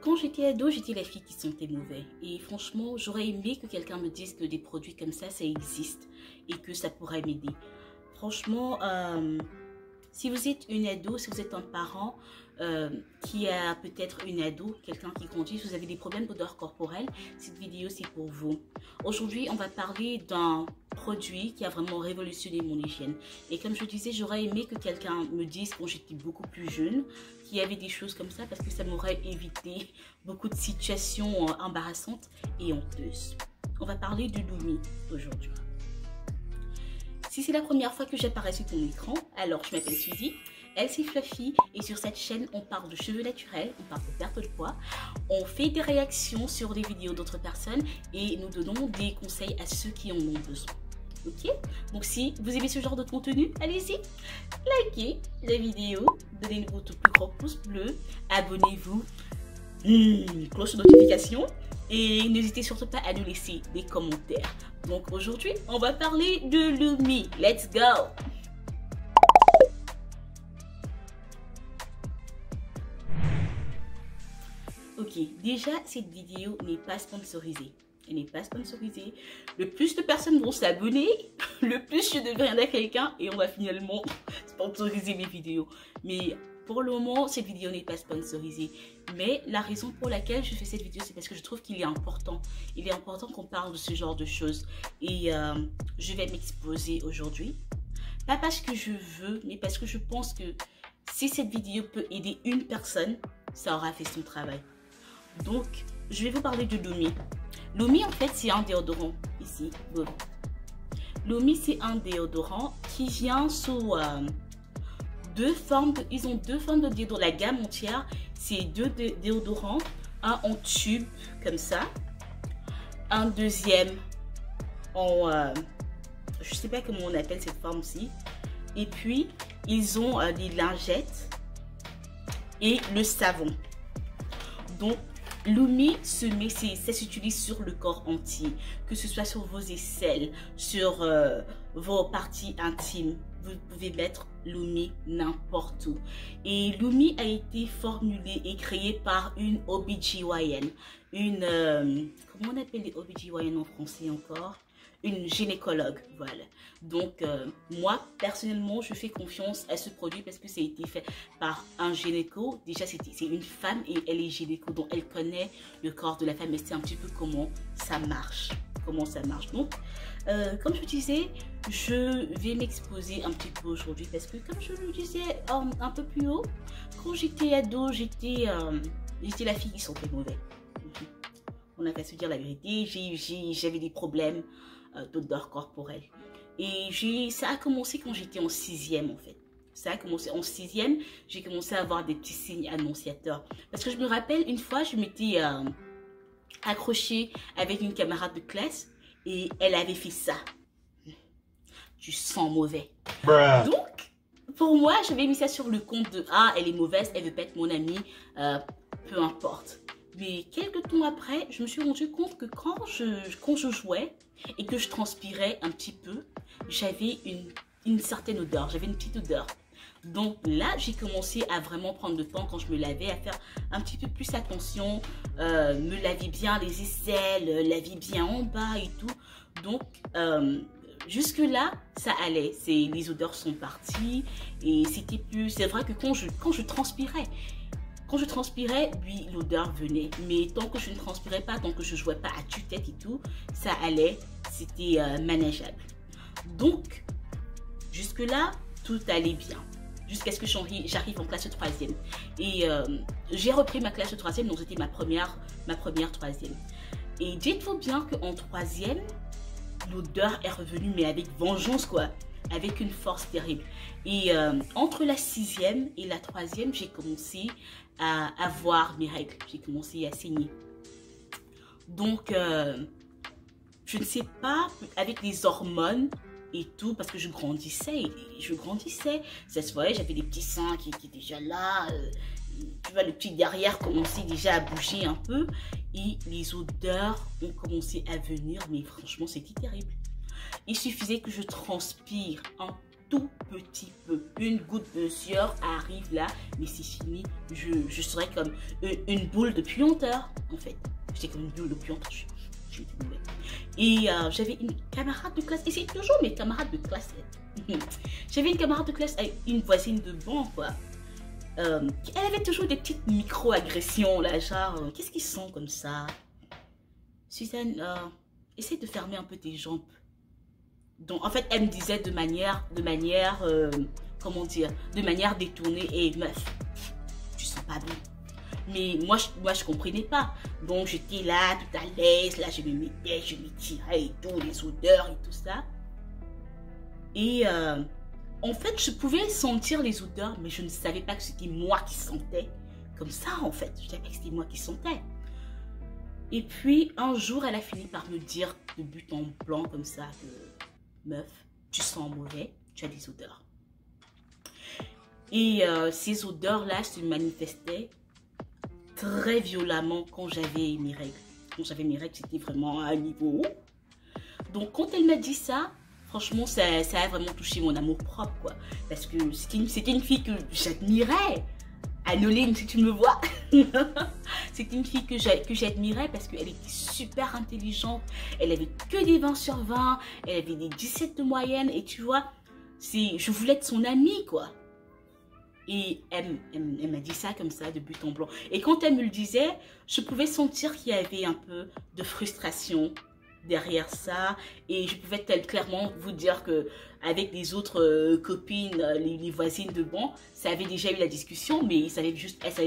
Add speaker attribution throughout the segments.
Speaker 1: Quand j'étais ado, j'étais la fille qui sentait mauvais. Et franchement, j'aurais aimé que quelqu'un me dise que des produits comme ça existe et que ça pourrait m'aider. Franchement, si vous êtes une ado, si vous êtes un parent qui a peut-être une ado, quelqu'un qui grandit, si vous avez des problèmes d'odeur corporelle, cette vidéo c'est pour vous. Aujourd'hui, on va parler d'un produit qui a vraiment révolutionné mon hygiène. Et comme je disais, j'aurais aimé que quelqu'un me dise quand j'étais beaucoup plus jeune qu'il y avait des choses comme ça parce que ça m'aurait évité beaucoup de situations embarrassantes et honteuses. On va parler du Lumi aujourd'hui. Si c'est la première fois que j'apparais sur ton écran, alors je m'appelle Suzy, elle c'est Fluffy et sur cette chaîne on parle de cheveux naturels, on parle de perte de poids, on fait des réactions sur des vidéos d'autres personnes et nous donnons des conseils à ceux qui en ont besoin. Ok? Donc si vous aimez ce genre de contenu, allez-y, likez la vidéo, donnez-nous votre plus grand pouce bleu, abonnez-vous, cloche de notification et n'hésitez surtout pas à nous laisser des commentaires. Donc aujourd'hui, on va parler de Lumi. Let's go! Ok, déjà, cette vidéo n'est pas sponsorisée. Elle n'est pas sponsorisée. Le plus de personnes vont s'abonner, le plus je deviendrai à quelqu'un et on va finalement sponsoriser mes vidéos. Mais pour le moment, cette vidéo n'est pas sponsorisée. Mais la raison pour laquelle je fais cette vidéo, c'est parce que je trouve qu'il est important. Il est important qu'on parle de ce genre de choses. Et je vais m'exposer aujourd'hui. Pas parce que je veux, mais parce que je pense que si cette vidéo peut aider une personne, ça aura fait son travail. Donc, je vais vous parler de Lumi. Lumi, en fait, c'est un déodorant. Ici, bon. Lumi, c'est un déodorant qui vient sous deux formes. Ils ont deux formes de déodorant. La gamme entière, c'est deux déodorants. Un en tube, comme ça. Un deuxième en... je ne sais pas comment on appelle cette forme-ci. Et puis, ils ont des lingettes et le savon. Donc, Lumi ça s'utilise sur le corps entier, que ce soit sur vos aisselles, sur vos parties intimes. Vous pouvez mettre Lumi n'importe où. Et Lumi a été formulé et créé par une OBGYN. Comment on appelle les OBGYN en français encore? Une gynécologue, voilà. Donc, moi, personnellement, je fais confiance à ce produit parce que ça a été fait par un gynéco. Déjà, c'est une femme et elle est gynéco, donc elle connaît le corps de la femme et c'est un petit peu comment ça marche. Donc, comme je disais, je vais m'exposer un petit peu aujourd'hui parce que, comme je le disais un peu plus haut, quand j'étais ado, j'étais la fille qui sentait mauvais. On n'a qu'à se dire la vérité, j'avais des problèmes d'odeur corporelle. Et ça a commencé quand j'étais en 6e en fait. Ça a commencé en 6e, j'ai commencé à avoir des petits signes annonciateurs. Parce que je me rappelle, une fois, je m'étais accrochée avec une camarade de classe et elle avait fait ça. Tu sens mauvais. Bruh. Donc, pour moi, j'avais mis ça sur le compte de « Ah, elle est mauvaise, elle veut pas être mon amie, peu importe ». Mais quelques temps après, je me suis rendu compte que quand je jouais et que je transpirais un petit peu, j'avais une certaine odeur, j'avais une petite odeur. Donc là, j'ai commencé à vraiment prendre le temps quand je me lavais, à faire un petit peu plus attention, me laver bien les aisselles, laver bien en bas et tout. Donc, jusque là, ça allait. Les odeurs sont parties et c'était plus... C'est vrai que quand je transpirais, oui, l'odeur venait. Mais tant que je ne transpirais pas, tant que je ne jouais pas à tue-tête et tout, ça allait. C'était manageable. Donc, jusque-là, tout allait bien. Jusqu'à ce que j'arrive en classe 3e. Et j'ai repris ma classe 3e, donc c'était ma première 3e. Et dites-vous bien qu'en 3e, l'odeur est revenue, mais avec vengeance, quoi. Avec une force terrible. Et entre la 6e et la 3e, j'ai commencé à avoir mes règles. J'ai commencé à saigner. Donc, je ne sais pas, avec les hormones et tout, parce que je grandissais. Ça se voyait, j'avais des petits seins qui étaient déjà là. Tu vois, le petit derrière commençait déjà à bouger un peu. Et les odeurs ont commencé à venir. Mais franchement, c'était terrible. Il suffisait que je transpire un tout petit peu. Une goutte de sueur arrive là, mais c'est fini. Je serais comme une boule de puanteur, en fait. J'étais comme une boule de puanteur. Et j'avais une camarade de classe, et c'est toujours mes camarades de classe. J'avais une camarade de classe avec une voisine de banc, quoi. Elle avait toujours des petites micro-agressions, là, genre, qu'est-ce qu'ils sont comme ça? Suzanne, essaie de fermer un peu tes jambes. Donc, en fait, elle me disait de manière, comment dire, de manière détournée, et meuf, tu sens pas bon. Mais moi, je comprenais pas. Donc, j'étais là, tout à l'aise, là, je me mettais, je m'étirais et tout, les odeurs et tout ça. Et en fait, je pouvais sentir les odeurs, mais je ne savais pas que c'était moi qui sentais comme ça, en fait. Je ne savais pas que c'était moi qui sentais. Et puis, un jour, elle a fini par me dire de but en blanc comme ça que, meuf, tu sens mauvais, tu as des odeurs. Et ces odeurs-là se manifestaient très violemment quand j'avais mes règles. Quand j'avais mes règles, c'était vraiment à un niveau haut. Donc, quand elle m'a dit ça, franchement, ça a vraiment touché mon amour propre, quoi. Parce que c'était une fille que j'admirais. Anoline, si tu me vois. C'était une fille que j'admirais parce qu'elle était super intelligente. Elle avait que des 20 sur 20. Elle avait des 17 de moyenne. Et tu vois, je voulais être son amie, quoi. Et elle m'a dit ça comme ça, de but en blanc. Et quand elle me le disait, je pouvais sentir qu'il y avait un peu de frustration derrière ça. Et je pouvais clairement vous dire que avec les autres copines, les voisines de banc, ça avait déjà eu la discussion, mais elle savait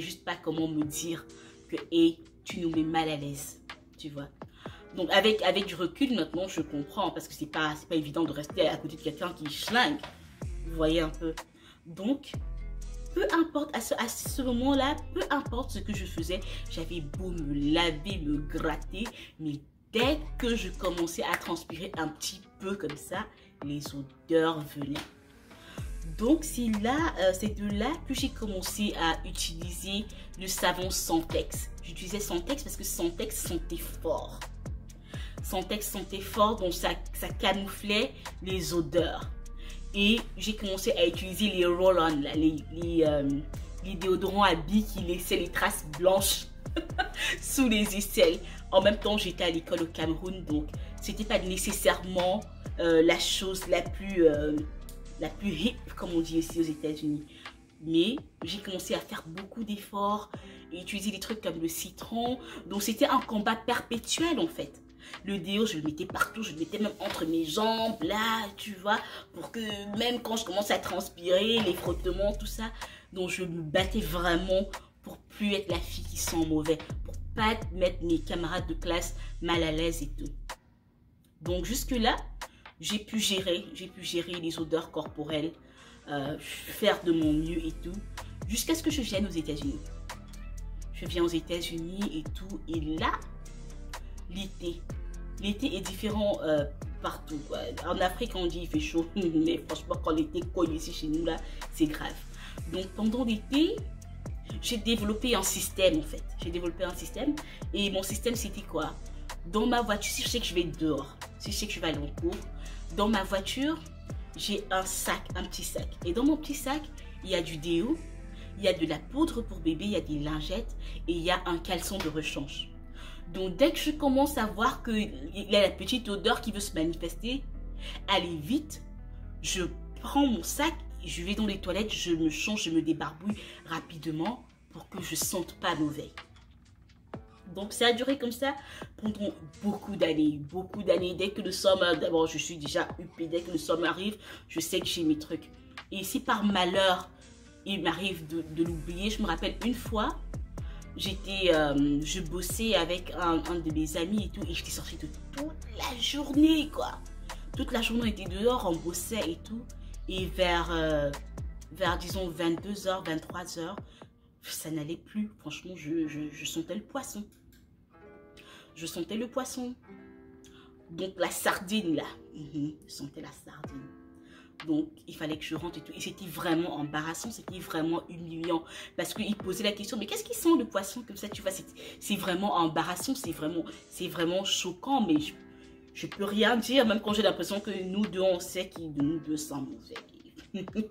Speaker 1: juste pas comment me dire que hey, tu nous mets mal à l'aise, tu vois. Donc avec du recul maintenant, je comprends parce que c'est pas évident de rester à côté de quelqu'un qui schlingue. Vous voyez un peu. Donc peu importe, à ce moment-là, peu importe ce que je faisais, j'avais beau me laver, me gratter, mais dès que je commençais à transpirer un petit peu comme ça, les odeurs venaient. Donc c'est de là que j'ai commencé à utiliser le savon Santex. J'utilisais Santex parce que Santex sentait fort. Santex sentait fort, donc ça camouflait les odeurs. Et j'ai commencé à utiliser les roll-on, les déodorants à billes qui laissaient les traces blanches sous les aisselles. En même temps, j'étais à l'école au Cameroun, donc c'était pas nécessairement la chose la plus hip, comme on dit ici aux États-Unis. Mais j'ai commencé à faire beaucoup d'efforts et utiliser des trucs comme le citron. Donc c'était un combat perpétuel en fait. Le déo, je le mettais partout, je le mettais même entre mes jambes, là, tu vois, pour que même quand je commence à transpirer, les frottements, tout ça, donc je me battais vraiment pour plus être la fille qui sent mauvais, pour pas mettre mes camarades de classe mal à l'aise et tout. Donc jusque-là, j'ai pu gérer les odeurs corporelles, faire de mon mieux et tout, jusqu'à ce que je vienne aux États-Unis. Je viens aux États-Unis et tout, et là, l'été est différent partout, quoi. En Afrique, on dit il fait chaud, mais franchement, quand l'été cogne ici chez nous, là, c'est grave. Donc, pendant l'été, j'ai développé un système, en fait. J'ai développé un système, et mon système, c'était quoi? Dans ma voiture, si je sais que je vais dehors, si je sais que je vais aller en cours, dans ma voiture, j'ai un sac, un petit sac. Et dans mon petit sac, il y a du déo, il y a de la poudre pour bébé, il y a des lingettes, et il y a un caleçon de rechange. Donc, dès que je commence à voir qu'il y a la petite odeur qui veut se manifester, allez vite, je prends mon sac, je vais dans les toilettes, je me change, je me débarbouille rapidement pour que je ne sente pas mauvais. Donc, ça a duré comme ça pendant beaucoup d'années. Dès que le somme, d'abord, je suis déjà huppée. Dès que le somme arrive, je sais que j'ai mes trucs. Et si par malheur, il m'arrive de l'oublier, je me rappelle une fois, je bossais avec un de mes amis et tout, et j'étais sortie de toute la journée, quoi. Toute la journée, on était dehors, on bossait et tout. Et vers disons, 22h, 23h, ça n'allait plus. Franchement, je sentais le poisson. Je sentais le poisson. Donc, la sardine, là. Je sentais la sardine. Donc, il fallait que je rentre et tout. Et c'était vraiment embarrassant, c'était vraiment humiliant. Parce qu'il posait la question, mais qu'est-ce qui sent le poisson comme ça, tu vois? C'est vraiment embarrassant, c'est vraiment choquant, mais je peux rien dire, même quand j'ai l'impression que nous deux, on sait qui de nous deux sent mauvais.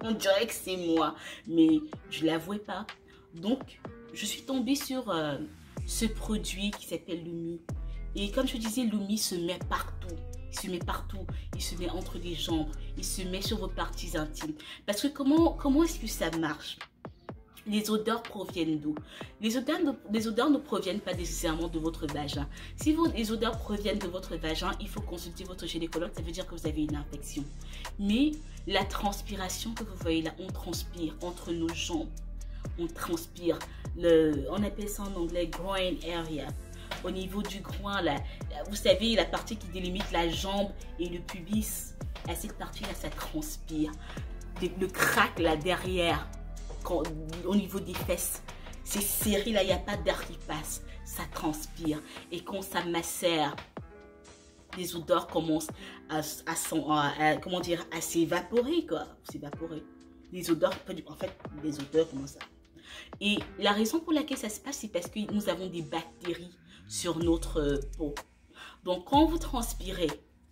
Speaker 1: On dirait que c'est moi, mais je l'avouais pas. Donc, je suis tombée sur ce produit qui s'appelle Lumi. Et comme je disais, Lumi se met partout. Il se met partout. Il se met entre les jambes. Il se met sur vos parties intimes. Parce que comment est-ce que ça marche? Les odeurs proviennent d'où? Les odeurs ne proviennent pas nécessairement de votre vagin. Si les odeurs proviennent de votre vagin, il faut consulter votre gynécologue. Ça veut dire que vous avez une infection. Mais la transpiration que vous voyez là, on transpire entre nos jambes. On transpire. On appelle ça en anglais groin area. Au niveau du groin, là, vous savez, la partie qui délimite la jambe et le pubis, à cette partie-là, ça transpire. Le crack là derrière, au niveau des fesses, c'est serré là, il n'y a pas d'air qui passe, ça transpire. Et quand ça macère, les odeurs commencent à s'évaporer, quoi. S'évaporer. Les odeurs, en fait, les odeurs commencent à... Et la raison pour laquelle ça se passe, c'est parce que nous avons des bactéries sur notre peau. Donc, quand vous transpirez,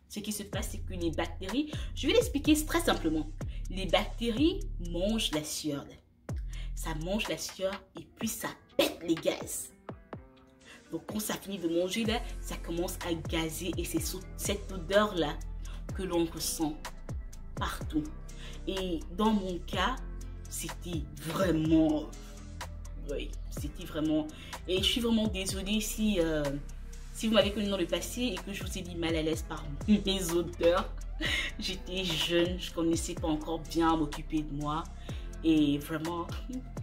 Speaker 1: ce qui se passe, c'est que les bactéries, je vais l'expliquer très simplement. Les bactéries mangent la sueur. Ça mange la sueur et puis ça pète les gaz. Donc, quand ça finit de manger, là, ça commence à gazer et c'est cette odeur-là que l'on ressent partout. Et dans mon cas, c'était vraiment... Oui, c'était vraiment... Et je suis vraiment désolée si vous m'avez connu dans le passé et que je vous ai dit mal à l'aise par mes odeurs. J'étais jeune, je ne connaissais pas encore bien m'occuper de moi. Et vraiment,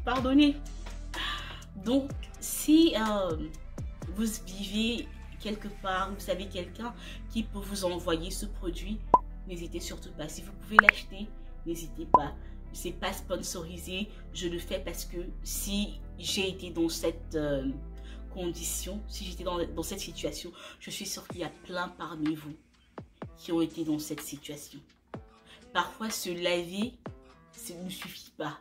Speaker 1: pardonnez. Donc, si vous vivez quelque part, vous savez quelqu'un qui peut vous envoyer ce produit, n'hésitez surtout pas. Si vous pouvez l'acheter, n'hésitez pas. C'est pas sponsorisé, je le fais parce que si j'ai été dans cette condition, si j'étais dans cette situation, je suis sûre qu'il y a plein parmi vous qui ont été dans cette situation. Parfois se laver, ça ne suffit pas.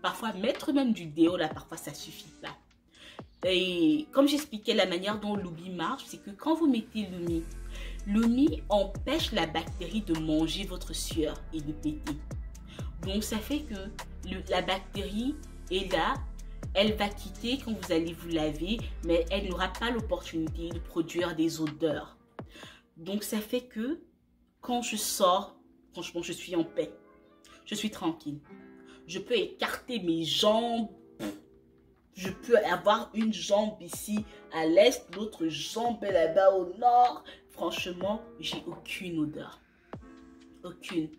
Speaker 1: Parfois mettre même du déo là, parfois ça suffit pas. Et comme j'expliquais, la manière dont Lumi marche, c'est que quand vous mettez Lumi, Lumi empêche la bactérie de manger votre sueur et de péter. Donc, ça fait que la bactérie est là, elle va quitter quand vous allez vous laver, mais elle n'aura pas l'opportunité de produire des odeurs. Donc, ça fait que quand je sors, franchement, je suis en paix. Je suis tranquille. Je peux écarter mes jambes. Je peux avoir une jambe ici à l'est, l'autre jambe là-bas au nord. Franchement, j'ai aucune odeur. Aucune.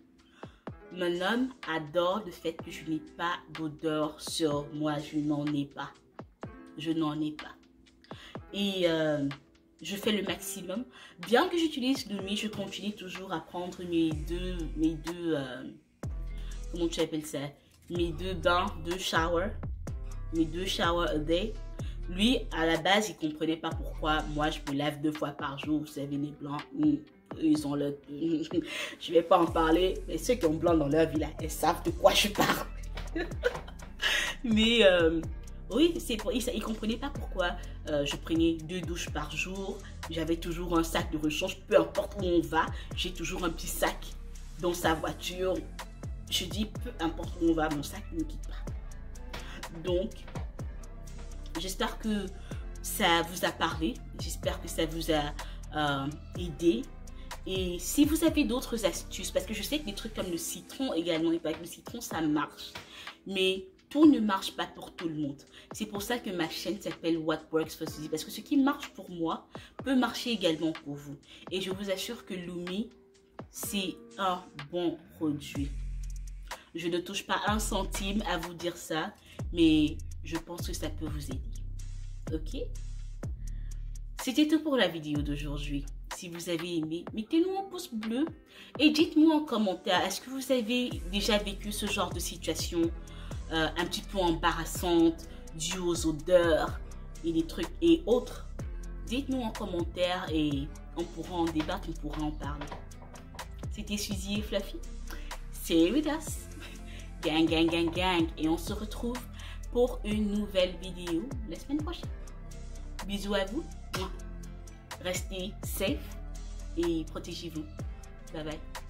Speaker 1: Mon homme adore le fait que je n'ai pas d'odeur sur moi. Je n'en ai pas. Je n'en ai pas. Et je fais le maximum. Bien que j'utilise Lumi, je continue toujours à prendre mes deux comment tu appelles ça? Mes 2 bains, 2 showers. Mes 2 showers a day. Lui, à la base, il ne comprenait pas pourquoi moi, je me lave 2 fois par jour. Vous savez, les blancs, ils ont le... Je ne vais pas en parler, mais ceux qui ont blanc dans leur vie, là, ils savent de quoi je parle. Mais oui, il ne comprenait pas pourquoi je prenais 2 douches par jour. J'avais toujours un sac de rechange. Peu importe où on va, j'ai toujours un petit sac dans sa voiture. Je dis, peu importe où on va, mon sac ne quitte pas. Donc, j'espère que ça vous a parlé. J'espère que ça vous a aidé. Et si vous avez d'autres astuces, parce que je sais que des trucs comme le citron également, et pas avec le citron, ça marche. Mais tout ne marche pas pour tout le monde. C'est pour ça que ma chaîne s'appelle What Works for Suzy. Parce que ce qui marche pour moi peut marcher également pour vous. Et je vous assure que Lumi, c'est un bon produit. Je ne touche pas 1 centime à vous dire ça, mais je pense que ça peut vous aider. Ok? C'était tout pour la vidéo d'aujourd'hui. Si vous avez aimé, mettez-nous un pouce bleu et dites-moi en commentaire, est-ce que vous avez déjà vécu ce genre de situation un petit peu embarrassante, due aux odeurs et des trucs et autres? Dites-nous en commentaire et on pourra en débattre, on pourra en parler. C'était Suzy et Fluffy. Stay with us. Gang, gang, gang, gang. Et on se retrouve pour une nouvelle vidéo la semaine prochaine. Bisous à vous. Restez safe et protégez-vous. Bye bye.